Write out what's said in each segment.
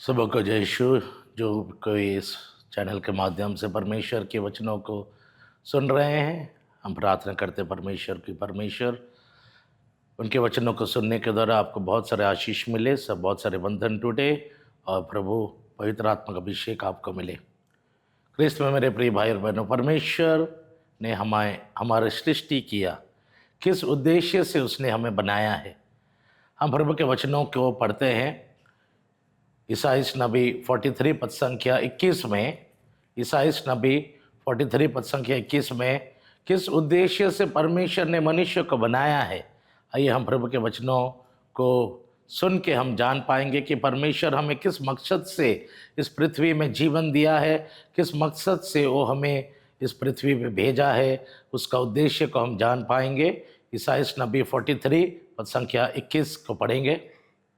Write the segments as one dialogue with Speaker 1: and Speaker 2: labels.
Speaker 1: सुबह को जय यीशु। जो कोई इस चैनल के माध्यम से परमेश्वर के वचनों को सुन रहे हैं, हम प्रार्थना करते हैं परमेश्वर उनके वचनों को सुनने के द्वारा आपको बहुत सारे आशीष मिले, सब बहुत सारे बंधन टूटे और प्रभु पवित्र आत्मा का अभिषेक आपको मिले। क्रिस्त में मेरे प्रिय भाई और बहनों, परमेश्वर ने हमारे सृष्टि किया, किस उद्देश्य से उसने हमें बनाया है। हम प्रभु के वचनों को पढ़ते हैं। ईसाइस नबी 43 पद संख्या 21 में, ईसाइस नबी 43 पद संख्या 21 में किस उद्देश्य से परमेश्वर ने मनुष्य को बनाया है। आइए हम प्रभु के वचनों को सुन के हम जान पाएंगे कि परमेश्वर हमें किस मकसद से इस पृथ्वी में जीवन दिया है, किस मकसद से वो हमें इस पृथ्वी पे भेजा है। उसका उद्देश्य को हम जान पाएंगे। ईसाइस नबी 43 पद संख्या 21 को पढ़ेंगे।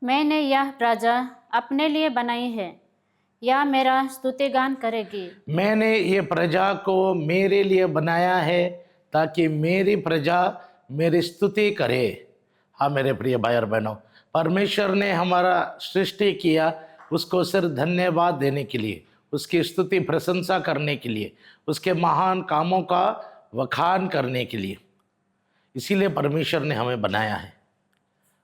Speaker 2: मैंने यह प्रजा अपने लिए बनाई है, यह मेरा स्तुतिगान करेगी।
Speaker 1: मैंने ये प्रजा को मेरे लिए बनाया है ताकि मेरी प्रजा मेरी स्तुति करे। हाँ मेरे प्रिय भाई और बहनों, परमेश्वर ने हमारा सृष्टि किया उसको सिर्फ धन्यवाद देने के लिए, उसकी स्तुति प्रशंसा करने के लिए, उसके महान कामों का वखान करने के लिए। इसीलिए परमेश्वर ने हमें बनाया है,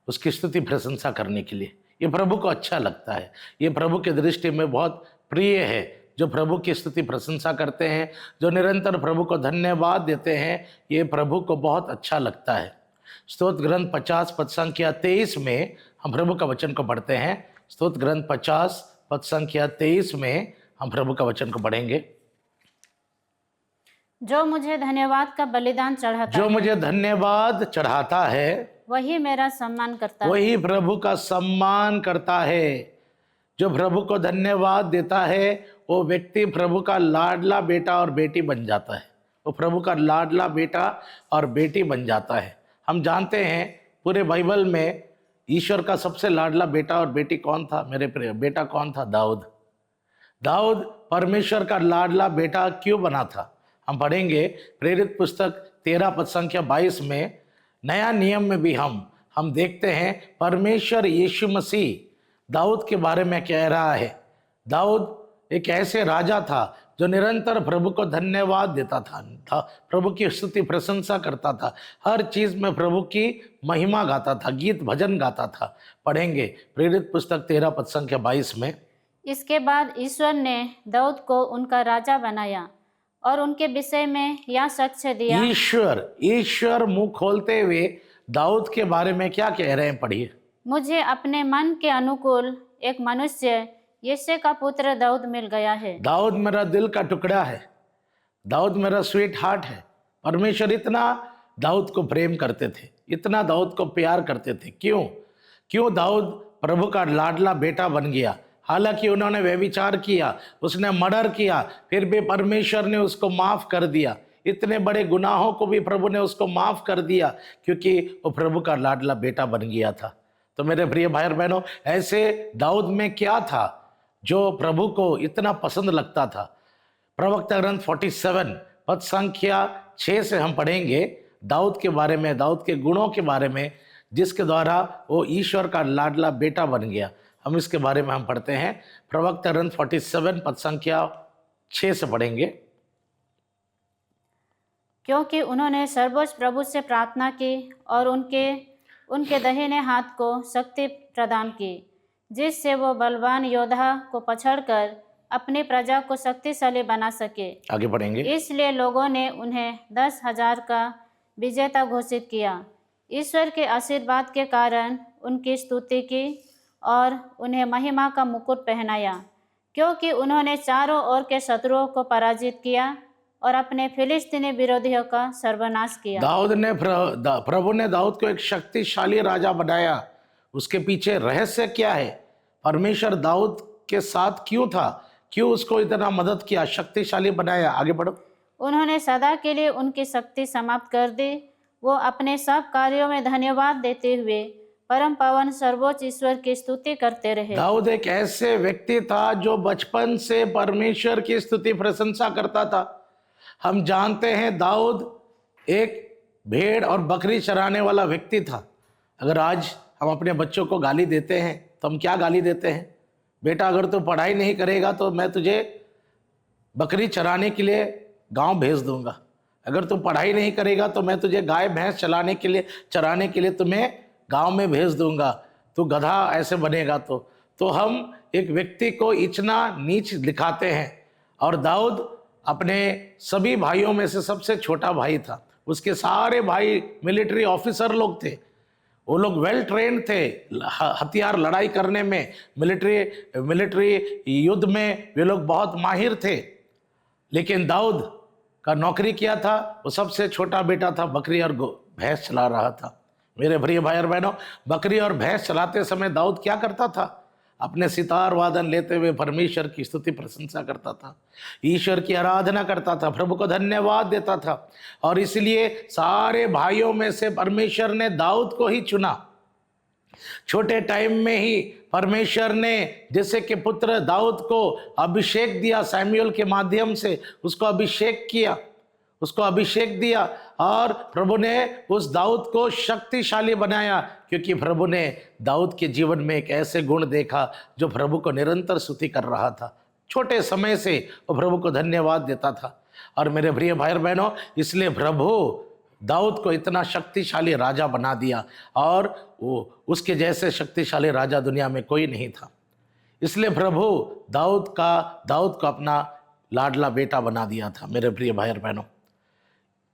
Speaker 1: उसकी स्तुति प्रशंसा करने के लिए। ये प्रभु को अच्छा लगता है, ये प्रभु के दृष्टि में बहुत प्रिय है। जो प्रभु की स्तुति प्रशंसा करते हैं, जो निरंतर प्रभु को धन्यवाद देते हैं, ये प्रभु को बहुत अच्छा लगता है। स्तोत्र ग्रंथ 50 पद संख्या 23 में हम प्रभु का वचन को पढ़ते हैं। स्तोत्र ग्रंथ 50 पद संख्या 23 में हम प्रभु का वचन को पढ़ेंगे।
Speaker 2: जो मुझे धन्यवाद का बलिदान चढ़ाता
Speaker 1: जो
Speaker 2: है,
Speaker 1: मुझे धन्यवाद चढ़ाता है,
Speaker 2: वही मेरा सम्मान करता है।
Speaker 1: वही प्रभु का सम्मान करता है। जो प्रभु को धन्यवाद देता है, वो व्यक्ति प्रभु का लाडला बेटा और बेटी बन जाता है। वो प्रभु का लाडला बेटा और बेटी बन जाता है। हम जानते हैं पूरे बाइबल में ईश्वर का सबसे लाडला बेटा और बेटी कौन था मेरे प्रिय? बेटा कौन था? दाऊद। दाऊद परमेश्वर का लाडला बेटा क्यों बना था? हम पढ़ेंगे प्रेरित पुस्तक 13 पद संख्या 22 में। नया नियम में भी हम देखते हैं परमेश्वर यीशु मसीह दाऊद के बारे में कह रहा है। दाऊद एक ऐसे राजा था जो निरंतर प्रभु को धन्यवाद देता था, प्रभु की स्तुति प्रशंसा करता था, हर चीज में प्रभु की महिमा गाता था, गीत भजन गाता था। पढ़ेंगे प्रेरित पुस्तक 13 पद संख्या 22 में।
Speaker 2: इसके बाद ईश्वर ने दाऊद को उनका राजा बनाया और उनके विषय में यह साक्ष्य दिया।
Speaker 1: ईश्वर मुंह खोलते हुए दाऊद के बारे में क्या कह रहे हैं? पढ़िए।
Speaker 2: मुझे अपने मन के अनुकूल एक मनुष्य यिशै का पुत्र दाऊद मिल गया है।
Speaker 1: दाऊद मेरा दिल का टुकड़ा है, दाऊद मेरा स्वीट हार्ट है। परमेश्वर इतना दाऊद को प्रेम करते थे, इतना दाऊद को प्यार करते थे। क्यों दाऊद प्रभु का लाडला बेटा बन गया? हालांकि उन्होंने व्यभिचार किया, उसने मर्डर किया, फिर भी परमेश्वर ने उसको माफ कर दिया। इतने बड़े गुनाहों को भी प्रभु ने उसको माफ कर दिया क्योंकि वो प्रभु का लाडला बेटा बन गया था। तो मेरे प्रिय भाई और बहनों, ऐसे दाऊद में क्या था जो प्रभु को इतना पसंद लगता था? प्रवक्ता ग्रंथ 47 पद संख्या 6 से हम पढ़ेंगे दाऊद के बारे में, दाऊद के गुणों के बारे में, जिसके द्वारा वो ईश्वर का लाडला बेटा बन गया। हम इसके बारे में हम पढ़ते हैं। प्रवक्ता ग्रंथ 47 पद संख्या 6 से पढ़ेंगे।
Speaker 2: क्योंकि उन्होंने सर्वोच्च प्रभु से प्रार्थना की और उनके दाहिने हाथ को शक्ति प्रदान की, जिससे वो बलवान योद्धा को पछड़कर अपनी प्रजा को शक्तिशाली बना सके।
Speaker 1: आगे पढ़ेंगे।
Speaker 2: इसलिए लोगों ने उन्हें 10,000 का विजेता घोषित किया। ईश्वर के आशीर्वाद के कारण उनकी स्तुति की और उन्हें महिमा का मुकुट पहनाया, क्योंकि उन्होंने चारों ओर के शत्रुओं को पराजित किया और अपने फिलिस्तीनी विरोधियों का सर्वनाश किया।
Speaker 1: प्रभु ने दाऊद को एक शक्तिशाली राजा बनाया। उसके पीछे रहस्य क्या है? परमेश्वर दाऊद के साथ क्यों था? क्यों उसको इतना मदद किया, शक्तिशाली बनाया? आगे बढ़ो।
Speaker 2: उन्होंने सदा के लिए उनकी शक्ति समाप्त कर दी। वो अपने सब कार्यों में धन्यवाद देते हुए परम पावन सर्वोच्च ईश्वर की स्तुति करते रहे। दाऊद
Speaker 1: एक ऐसे व्यक्ति था जो बचपन से परमेश्वर की स्तुति प्रशंसा करता था। हम जानते हैं दाऊद एक भेड़ और बकरी चराने वाला व्यक्ति था। अगर आज हम अपने बच्चों को गाली देते हैं तो हम क्या गाली देते हैं? बेटा अगर तू पढ़ाई नहीं करेगा तो मैं तुझे बकरी चराने के लिए गांव भेज दूंगा, अगर तू पढ़ाई नहीं करेगा तो मैं तुझे गाय भैंस चराने के लिए तुम्हें गांव में भेज दूंगा, तू गधा ऐसे बनेगा। तो हम एक व्यक्ति को इतना नीच दिखाते हैं। और दाऊद अपने सभी भाइयों में से सबसे छोटा भाई था, उसके सारे भाई मिलिट्री ऑफिसर लोग थे, वो लोग वेल ट्रेंड थे हथियार लड़ाई करने में, मिलिट्री युद्ध में वे लोग बहुत माहिर थे। लेकिन दाऊद का नौकरी किया था, वो सबसे छोटा बेटा था, बकरी और भैंस चला रहा था। मेरे प्रिय भाई और बहनों, बकरी और भैंस चलाते समय दाऊद क्या करता था? अपने सितार वादन लेते हुए परमेश्वर की स्तुति प्रशंसा करता था, ईश्वर की आराधना करता था, प्रभु को धन्यवाद देता था। और इसलिए सारे भाइयों में से परमेश्वर ने दाऊद को ही चुना। छोटे टाइम में ही परमेश्वर ने जैसे कि पुत्र दाऊद को अभिषेक दिया, सैमुएल के माध्यम से उसको अभिषेक दिया और प्रभु ने उस दाऊद को शक्तिशाली बनाया, क्योंकि प्रभु ने दाऊद के जीवन में एक ऐसे गुण देखा जो प्रभु को निरंतर स्तुति कर रहा था। छोटे समय से वो प्रभु को धन्यवाद देता था। और मेरे प्रिय भाई और बहनों, इसलिए प्रभु दाऊद को इतना शक्तिशाली राजा बना दिया, और वो उसके जैसे शक्तिशाली राजा दुनिया में कोई नहीं था। इसलिए प्रभु दाऊद को अपना लाडला बेटा बना दिया था। मेरे प्रिय भाई और बहनों,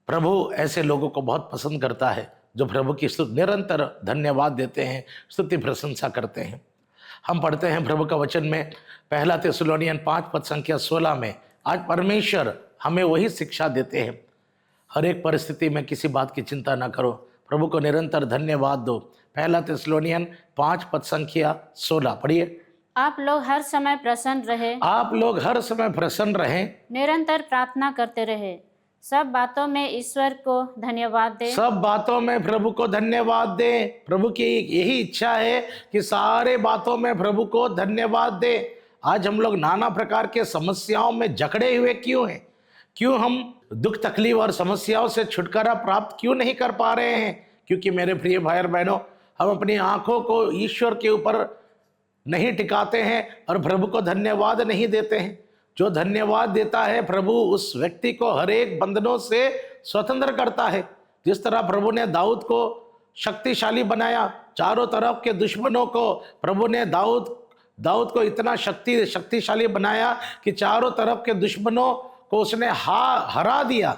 Speaker 1: प्रभु ऐसे लोगों को बहुत पसंद करता है जो प्रभु की निरंतर धन्यवाद देते हैं, स्तुति प्रशंसा करते हैं। हम पढ़ते हैं प्रभु का वचन में 1 थिस्सलुनीयन 5:16 में। आज परमेश्वर हमें वही शिक्षा देते हैं, हर एक परिस्थिति में किसी बात की चिंता ना करो, प्रभु को निरंतर धन्यवाद दो। 1 थिस्सलुनीयन 5:16 पढ़िए।
Speaker 2: आप लोग हर समय प्रसन्न रहे, निरंतर प्रार्थना करते रहे, सब बातों में ईश्वर को धन्यवाद दे।
Speaker 1: सब बातों में प्रभु को धन्यवाद दे। प्रभु की यही इच्छा है कि सारे बातों में प्रभु को धन्यवाद दे। आज हम लोग नाना प्रकार के समस्याओं में जकड़े हुए क्यों हैं? क्यों हम दुख तकलीफ और समस्याओं से छुटकारा प्राप्त क्यों नहीं कर पा रहे हैं? क्योंकि मेरे प्रिय भाई और बहनों, हम अपनी आंखों को ईश्वर के ऊपर नहीं टिकाते हैं और प्रभु को धन्यवाद नहीं देते हैं। जो धन्यवाद देता है प्रभु उस व्यक्ति को हर एक बंधनों से स्वतंत्र करता है। जिस तरह प्रभु ने दाऊद को शक्तिशाली बनाया, चारों तरफ के दुश्मनों को प्रभु ने दाऊद को इतना शक्तिशाली बनाया कि चारों तरफ के दुश्मनों को उसने हरा दिया,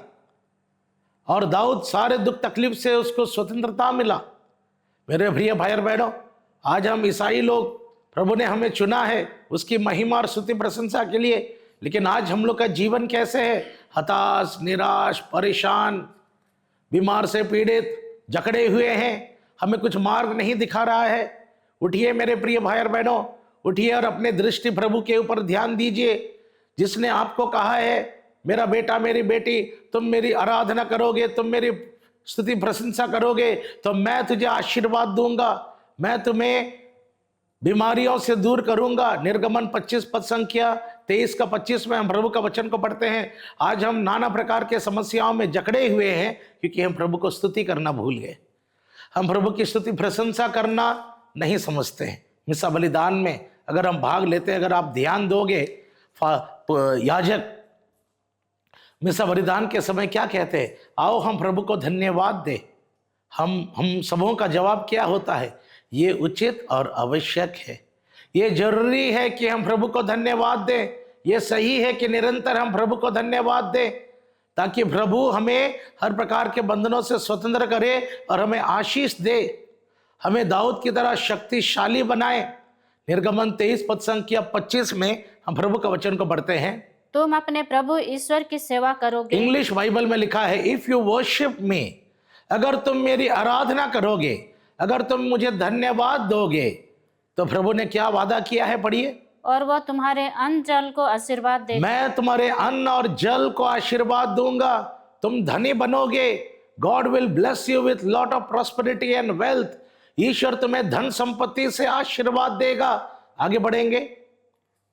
Speaker 1: और दाऊद सारे दुख तकलीफ से उसको स्वतंत्रता मिला। मेरे प्रिय भाई और बहनों, आज हम ईसाई लोग, प्रभु ने हमें चुना है उसकी महिमा और स्तुति प्रशंसा के लिए, लेकिन आज हम लोग का जीवन कैसे है? हताश, निराश, परेशान, बीमार से पीड़ित, जकड़े हुए हैं, हमें कुछ मार्ग नहीं दिखा रहा है। उठिए मेरे प्रिय भाई और बहनों, उठिए और अपने दृष्टि प्रभु के ऊपर ध्यान दीजिए, जिसने आपको कहा है, मेरा बेटा मेरी बेटी, तुम मेरी आराधना करोगे, तुम मेरी स्तुति प्रशंसा करोगे तो मैं तुझे आशीर्वाद दूंगा, मैं तुम्हें बीमारियों से दूर करूंगा। निर्गमन 25:23-25 में हम प्रभु का वचन को पढ़ते हैं। आज हम नाना प्रकार के समस्याओं में जकड़े हुए हैं क्योंकि हम प्रभु को स्तुति करना भूल गए। हम प्रभु की स्तुति प्रशंसा करना नहीं समझते हैं। मिसा बलिदान में अगर हम भाग लेते हैं, अगर आप ध्यान दोगे, याजक मिसा बलिदान के समय क्या कहते हैं? आओ हम प्रभु को धन्यवाद दे। हम सबों का जवाब क्या होता है? ये उचित और आवश्यक है, ये जरूरी है कि हम प्रभु को धन्यवाद दें। ये सही है कि निरंतर हम प्रभु को धन्यवाद दें, ताकि प्रभु हमें हर प्रकार के बंधनों से स्वतंत्र करे और हमें आशीष दे, हमें दाऊद की तरह शक्तिशाली बनाए। निर्गमन 23:25 में हम प्रभु का वचन को पढ़ते हैं।
Speaker 2: तुम अपने प्रभु ईश्वर की सेवा करोगे।
Speaker 1: इंग्लिश बाइबल में लिखा है, इफ यू वर्शिप मी, अगर तुम मेरी आराधना करोगे, अगर तुम मुझे धन्यवाद दोगे, तो प्रभु ने क्या वादा किया है? पढ़िए।
Speaker 2: और वह तुम्हारे अन्न जल को आशीर्वाद देगा।
Speaker 1: मैं तुम्हारे अन्न और जल को आशीर्वाद दूंगा, तुम धनी बनोगे। God will bless you with lot of prosperity and wealth. ईश्वर तुम्हें धन संपत्ति से आशीर्वाद देगा। आगे बढ़ेंगे।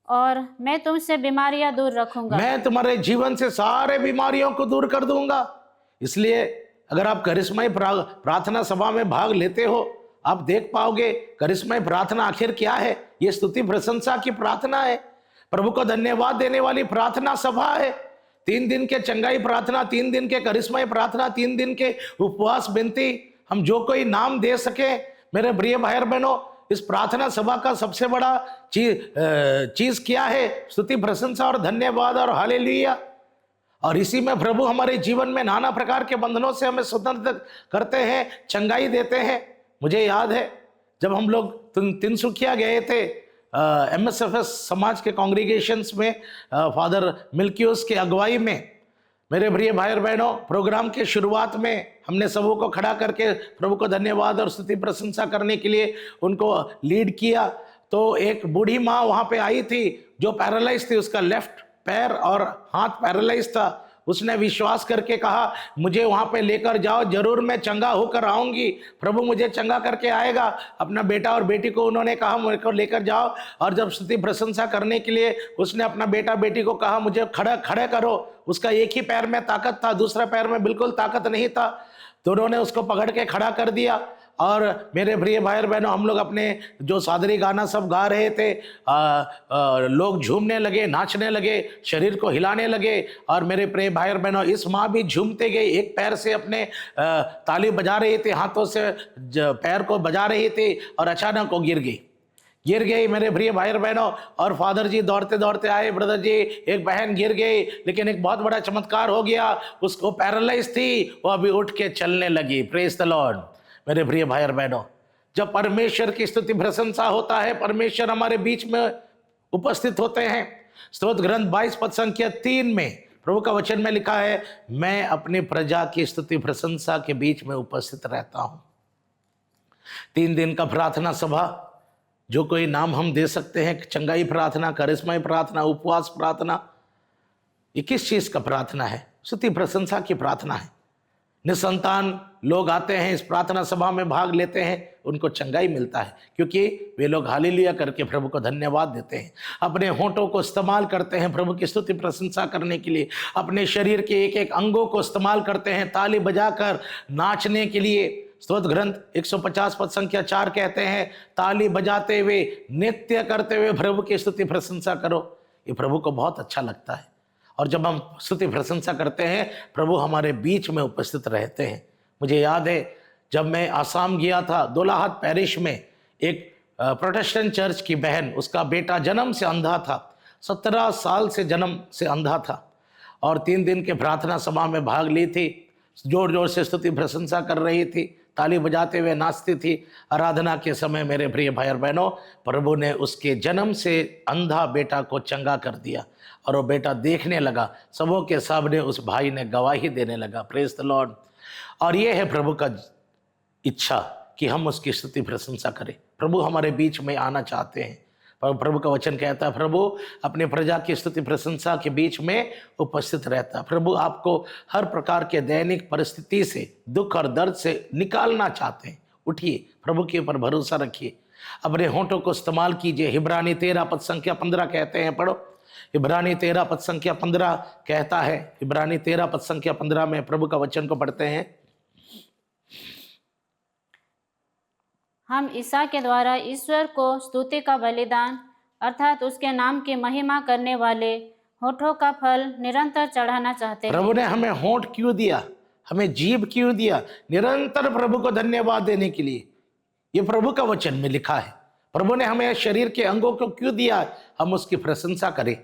Speaker 2: और मैं तुमसे बीमारियां दूर रखूंगा।
Speaker 1: मैं तुम्हारे जीवन से सारे बीमारियों को दूर कर दूंगा। इसलिए अगर आप करिश्माई प्रार्थना सभा में भाग लेते हो, आप देख पाओगे करिश्माई प्रार्थना आखिर क्या है। ये स्तुति प्रशंसा की प्रार्थना है, प्रभु को धन्यवाद देने वाली प्रार्थना सभा है। 3 दिन के चंगाई प्रार्थना, 3 दिन के करिश्माई प्रार्थना, 3 दिन के उपवास विनती, हम जो कोई नाम दे सके मेरे प्रिय भाई और बहनों, इस प्रार्थना सभा का सबसे बड़ा चीज क्या है? स्तुति प्रशंसा और धन्यवाद और हालेलुया। और इसी में प्रभु हमारे जीवन में नाना प्रकार के बंधनों से हमें स्वतंत्र करते हैं, चंगाई देते हैं। मुझे याद है जब हम लोग तिनसुकिया गए थे MSFS समाज के कांग्रीगेशंस में, फादर मिल्कियोस के अगुवाई में, मेरे प्रिय भाई और बहनों, प्रोग्राम के शुरुआत में हमने सबों को खड़ा करके प्रभु को धन्यवाद और स्तुति प्रशंसा करने के लिए उनको लीड किया। तो एक बूढ़ी माँ वहाँ पे आई थी जो पैरालाइज थी, उसका लेफ्ट पैर और हाथ पैरालाइज था। उसने विश्वास करके कहा मुझे वहाँ पे लेकर जाओ, जरूर मैं चंगा होकर आऊँगी, प्रभु मुझे चंगा करके आएगा। अपना बेटा और बेटी को उन्होंने कहा मुझे को लेकर जाओ, और जब स्तुति प्रशंसा करने के लिए उसने अपना बेटा बेटी को कहा मुझे खड़े करो, उसका एक ही पैर में ताकत था, दूसरा पैर में बिल्कुल ताकत नहीं था, तो उन्होंने उसको पकड़ के खड़ा कर दिया। और मेरे प्रिय भाई और बहनों, हम लोग अपने जो सादरी गाना सब गा रहे थे, लोग झूमने लगे, नाचने लगे, शरीर को हिलाने लगे। और मेरे प्रिय भाई और बहनों, इस माँ भी झूमते गए, एक पैर से अपने ताली बजा रही थी, हाथों से पैर को बजा रही थी, और अचानक वो गिर गई मेरे प्रिय भाई और बहनों। और फादर जी दौड़ते दौड़ते आए, ब्रदर जी एक बहन गिर गई, लेकिन एक बहुत बड़ा चमत्कार हो गया, उसको पैरालाइज थी, वो अभी उठ के चलने लगी। Praise the Lord. मेरे प्रिय भाई और बहनों, जब परमेश्वर की स्तुति प्रशंसा होता है, परमेश्वर हमारे बीच में उपस्थित होते हैं। स्तोत्र ग्रंथ 22 पद संख्या 3 में प्रभु का वचन में लिखा है, मैं अपनी प्रजा की स्तुति प्रशंसा के बीच में उपस्थित रहता हूं। 3 दिन का प्रार्थना सभा, जो कोई नाम हम दे सकते हैं, चंगाई प्रार्थना, करिश्माई प्रार्थना, उपवास प्रार्थना, ये किस चीज का प्रार्थना है? स्तुति प्रशंसा की प्रार्थना है। निसंतान लोग आते हैं, इस प्रार्थना सभा में भाग लेते हैं, उनको चंगाई मिलता है, क्योंकि वे लोग हालेलुया करके प्रभु को धन्यवाद देते हैं, अपने होंठों को इस्तेमाल करते हैं प्रभु की स्तुति प्रशंसा करने के लिए, अपने शरीर के एक एक अंगों को इस्तेमाल करते हैं ताली बजाकर नाचने के लिए। स्तोत्र ग्रंथ 150 पद संख्या 4 कहते हैं, ताली बजाते हुए, नृत्य करते हुए प्रभु की स्तुति प्रशंसा करो। ये प्रभु को बहुत अच्छा लगता है। और जब हम स्तुति प्रशंसा करते हैं, प्रभु हमारे बीच में उपस्थित रहते हैं। मुझे याद है जब मैं आसाम गया था, दोलाहाट पैरिश में एक प्रोटेस्टेंट चर्च की बहन, उसका बेटा जन्म से अंधा था, 17 साल से जन्म से अंधा था, और 3 दिन के प्रार्थना सभा में भाग ली थी, जोर जोर से स्तुति प्रशंसा कर रही थी, ताली बजाते हुए नाचती थी। आराधना के समय मेरे प्रिय भाई और बहनों, प्रभु ने उसके जन्म से अंधा बेटा को चंगा कर दिया, और वो बेटा देखने लगा। सबों के सामने उस भाई ने गवाही देने लगा। Praise the Lord. और ये है प्रभु का इच्छा कि हम उसकी स्तुति प्रशंसा करें। प्रभु हमारे बीच में आना चाहते हैं। प्रभु का वचन कहता है, प्रभु अपने प्रजा की स्तुति प्रशंसा के बीच में उपस्थित रहता है। प्रभु आपको हर प्रकार के दैनिक परिस्थिति से, दुख और दर्द से निकालना चाहते हैं। उठिए, प्रभु के ऊपर भरोसा रखिए, अपने होंठों को इस्तेमाल कीजिए। इब्रानी 13 पद संख्या 15 कहते हैं, पढ़ो। इब्रानी 13 पद संख्या 15 कहता है, इब्रानी 13 पद संख्या 15 में प्रभु का वचन को पढ़ते हैं।
Speaker 2: हम ईसा के द्वारा ईश्वर को स्तुति का बलिदान अर्थात उसके नाम की महिमा करने वाले होठों का फल निरंतर चढ़ाना चाहते हैं।
Speaker 1: प्रभु ने हमें होंठ क्यों दिया, हमें जीभ क्यों दिया? निरंतर प्रभु को धन्यवाद देने के लिए। ये प्रभु का वचन में लिखा है। प्रभु ने हमें शरीर के अंगों को क्यों दिया? हम उसकी प्रशंसा करें।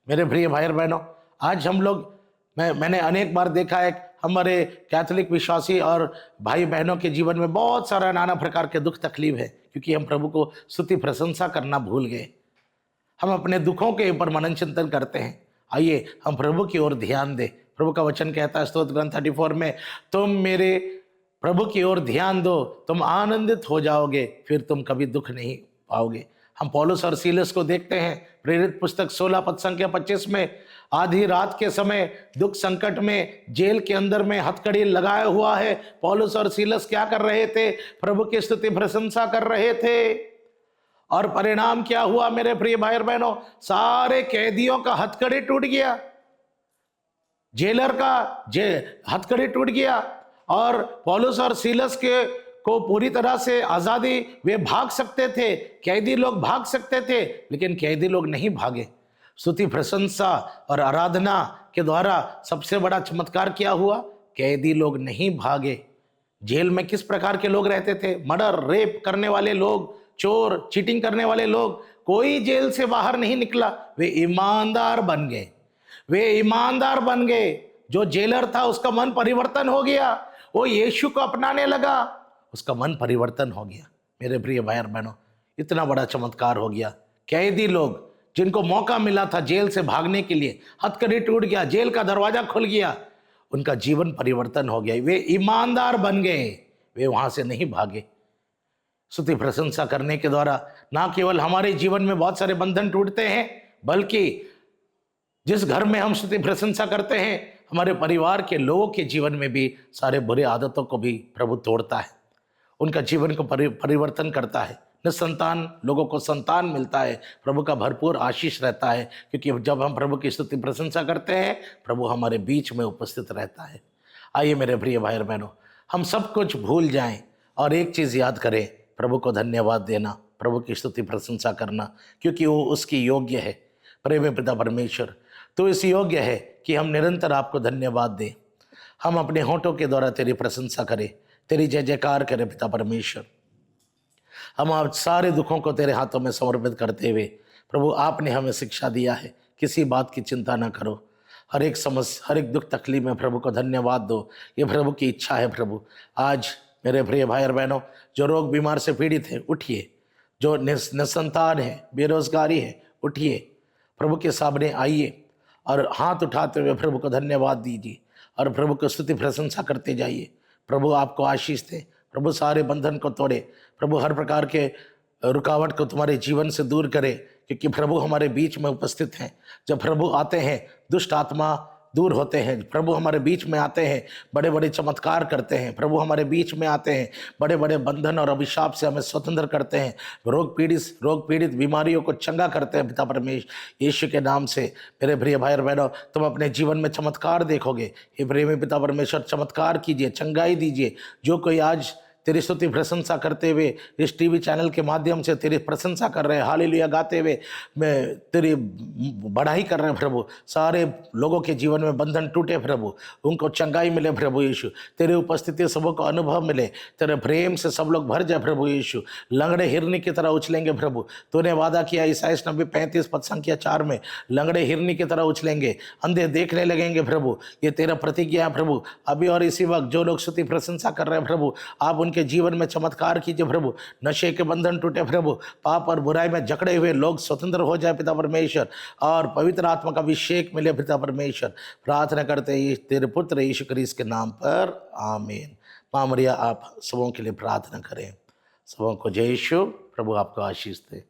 Speaker 1: मेरे प्रिय भाई और बहनों, आज हम लोग, मैंने अनेक बार देखा है, हमारे कैथोलिक विश्वासी और भाई बहनों के जीवन में बहुत सारा नाना प्रकार के दुख तकलीफ है, क्योंकि हम प्रभु को स्तुति प्रशंसा करना भूल गए। हम अपने दुखों के ऊपर मनन चिंतन करते हैं। आइए हम प्रभु की ओर ध्यान दें। प्रभु का वचन कहता है स्तोत्र ग्रंथ 34 में, तुम मेरे प्रभु की ओर ध्यान दो, तुम आनंदित हो जाओगे, फिर तुम कभी दुख नहीं पाओगे। हम पौलुस और सीलस को देखते हैं, प्रेरित पुस्तक 16 पद संख्या 25 में, आधी रात के समय दुख संकट में जेल के अंदर में हथकड़ी लगाया हुआ है, पौलुस और सीलस क्या कर रहे थे? प्रभु की स्तुति प्रशंसा कर रहे थे। और परिणाम क्या हुआ मेरे प्रिय भाई और बहनों? सारे कैदियों का हथकड़ी टूट गया, जेलर का हथकड़ी टूट गया, और पौलुस और सीलस को पूरी तरह से आज़ादी, वे भाग सकते थे, कैदी लोग भाग सकते थे, लेकिन कैदी लोग नहीं भागे। स्तुति, प्रशंसा और आराधना के द्वारा सबसे बड़ा चमत्कार क्या हुआ? कैदी लोग नहीं भागे। जेल में किस प्रकार के लोग रहते थे? मर्डर, रेप करने वाले लोग, चोर, चीटिंग करने वाले लोग, कोई जेल से बाहर नहीं निकला। वे ईमानदार बन गए, वे ईमानदार बन गए। जो जेलर था उसका मन परिवर्तन हो गया, वो यीशु को अपनाने लगा, उसका मन परिवर्तन हो गया। मेरे प्रिय भाई और बहनों, इतना बड़ा चमत्कार हो गया। कैदी लोग जिनको मौका मिला था जेल से भागने के लिए, हथकड़ी टूट गया, जेल का दरवाजा खुल गया, उनका जीवन परिवर्तन हो गया, वे ईमानदार बन गए, वे वहां से नहीं भागे। स्तुति प्रशंसा करने के द्वारा ना केवल हमारे जीवन में बहुत सारे बंधन टूटते हैं, बल्कि जिस घर में हम स्तुति प्रशंसा करते हैं, हमारे परिवार के लोगों के जीवन में भी सारे बुरे आदतों को भी प्रभु तोड़ता है, उनका जीवन को परिवर्तन करता है। निसंतान लोगों को संतान मिलता है, प्रभु का भरपूर आशीष रहता है, क्योंकि जब हम प्रभु की स्तुति प्रशंसा करते हैं, प्रभु हमारे बीच में उपस्थित रहता है। आइए मेरे प्रिय भाई और बहनों, हम सब कुछ भूल जाएं और एक चीज़ याद करें, प्रभु को धन्यवाद देना, प्रभु की स्तुति प्रशंसा करना, क्योंकि वो उसकी योग्य है। प्रेम पिता परमेश्वर, तो इस योग्य है कि हम निरंतर आपको धन्यवाद दें, हम अपने होठों के द्वारा तेरी प्रशंसा करें, तेरी जय जयकार करें पिता परमेश्वर। हम आज सारे दुखों को तेरे हाथों में समर्पित करते हुए, प्रभु आपने हमें शिक्षा दिया है, किसी बात की चिंता ना करो, हर एक समस्या, हर एक दुख तकलीफ में प्रभु को धन्यवाद दो, ये प्रभु की इच्छा है। प्रभु आज मेरे प्रिय भाई और बहनों, जो रोग बीमार से पीड़ित हैं उठिए, जो निसंतान है, बेरोजगारी है, उठिए, प्रभु के सामने आइए और हाथ उठाते हुए प्रभु को धन्यवाद दीजिए और प्रभु को स्तुति प्रशंसा करते जाइए। प्रभु आपको आशीष दे, प्रभु सारे बंधन को तोड़े, प्रभु हर प्रकार के रुकावट को तुम्हारे जीवन से दूर करे, क्योंकि प्रभु हमारे बीच में उपस्थित हैं। जब प्रभु आते हैं, दुष्ट आत्मा दूर होते हैं, प्रभु हमारे बीच में आते हैं, बड़े बड़े चमत्कार करते हैं, प्रभु हमारे बीच में आते हैं, बड़े बड़े बंधन और अभिशाप से हमें स्वतंत्र करते हैं, रोग पीड़ित बीमारियों को चंगा करते हैं। पिता परमेश्वर यीशु के नाम से मेरे प्रिय भाई और बहनों, तुम अपने जीवन में चमत्कार देखोगे। हे प्रेमी पिता परमेश्वर, चमत्कार कीजिए, चंगाई दीजिए। जो कोई आज तेरी स्तुति प्रशंसा करते हुए इस टीवी चैनल के माध्यम से तेरी प्रशंसा कर रहे हैं, हालेलुया गाते हुए मैं तेरी बढ़ाई कर रहे हैं, प्रभु सारे लोगों के जीवन में बंधन टूटे, प्रभु उनको चंगाई मिले, प्रभु यीशु तेरी उपस्थिति सबों को अनुभव मिले, तेरे प्रेम से सब लोग भर जाए, प्रभु यीशु लंगड़े हिरनी की तरह उछलेंगे। प्रभु तूने वादा किया ईसाई 90:35 में लंगड़े हिरनी की तरह उछलेंगे, अंधे देखने लगेंगे। प्रभु ये तेरा प्रतिज्ञा है प्रभु। अभी और इसी वक्त जो लोग स्तुति प्रशंसा कर रहे हैं, प्रभु आप उनके जीवन में चमत्कार कीजिए। प्रभु नशे के बंधन टूटे, प्रभु पाप और बुराई में जकड़े हुए लोग स्वतंत्र हो जाए पिता परमेश्वर, और पवित्र आत्मा का अभिषेक मिले पिता परमेश्वर। प्रार्थना करते हैं तेरे पुत्र यीशु क्रिस्त के नाम पर, आमीन। माँ मरिया आप सबों के लिए प्रार्थना करें। सबों को जय यीशु। प्रभु आपको आशीष दे।